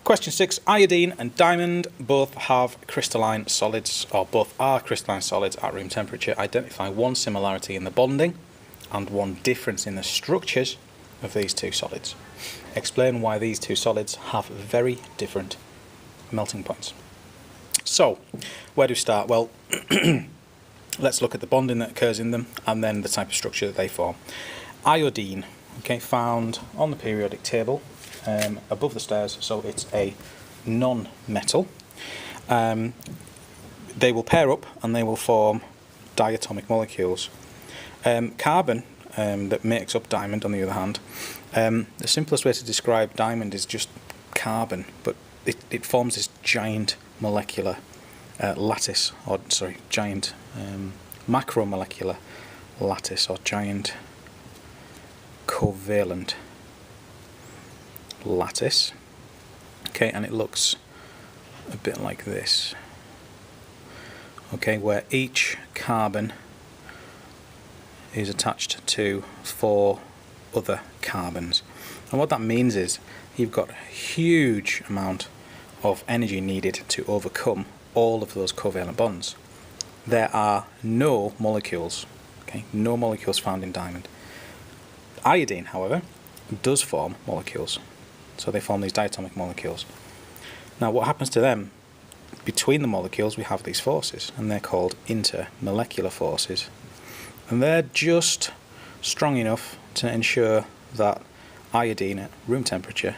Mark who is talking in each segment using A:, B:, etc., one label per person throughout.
A: Question 6. Iodine and diamond both have crystalline solids, or both are crystalline solids at room temperature. Identify one similarity in the bonding and one difference in the structures of these two solids. Explain why these two solids have very different melting points. So, where do we start? Well, let's look at the bonding that occurs in them and then the type of structure that they form. Iodine, okay, found on the periodic table above the stairs, so it's a non-metal. They will pair up and they will form diatomic molecules. Carbon that makes up diamond, on the other hand, the simplest way to describe diamond is just carbon, but it forms this giant molecular lattice, or sorry, giant macromolecular lattice, or giant covalent lattice. Okay, and it looks a bit like this. Okay, where each carbon is attached to 4 other carbons. And what that means is you've got a huge amount of energy needed to overcome all of those covalent bonds. There are no molecules, okay, no molecules found in diamond. Iodine, however, does form molecules. So they form these diatomic molecules. Now what happens to them? Between the molecules we have these forces, and they're called intermolecular forces. And they're just strong enough to ensure that iodine at room temperature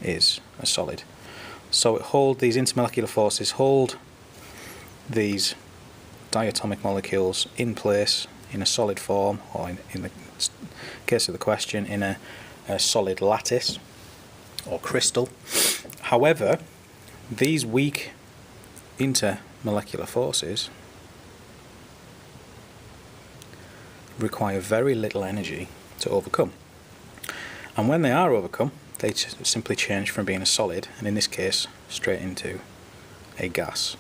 A: is a solid. So these intermolecular forces hold these diatomic molecules in place in a solid form, or in the case of the question, in a solid lattice or crystal. However, these weak intermolecular forces require very little energy to overcome. And when they are overcome, they simply change from being a solid, and in this case, straight into a gas.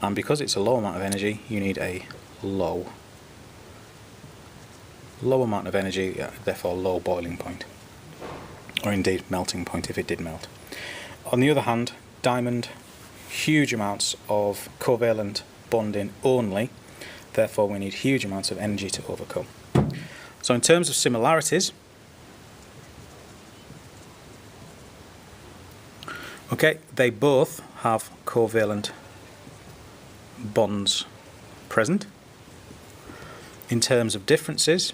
A: And because it's a low amount of energy, you need a low amount of energy, therefore low boiling point, or indeed melting point if it did melt. On the other hand, diamond, huge amounts of covalent bonding only, therefore we need huge amounts of energy to overcome. So in terms of similarities, okay, they both have covalent bonds present. In terms of differences,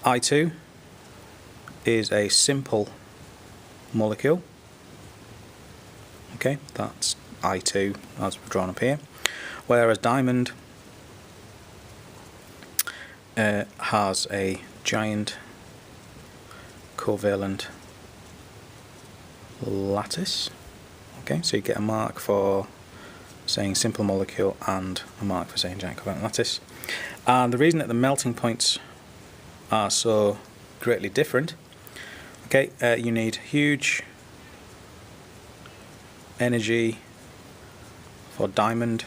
A: I2 is a simple molecule. Okay, that's I2 as we've drawn up here, whereas diamond has a giant covalent lattice. Okay, so you get a mark for saying simple molecule and a mark for saying giant covalent lattice. And the reason that the melting points are so greatly different, okay, you need huge energy for diamond,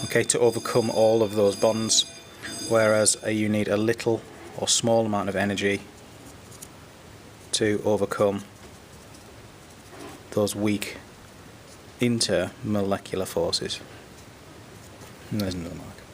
A: okay, to overcome all of those bonds, whereas you need a little or small amount of energy to overcome those weak intermolecular forces. And there's another mark.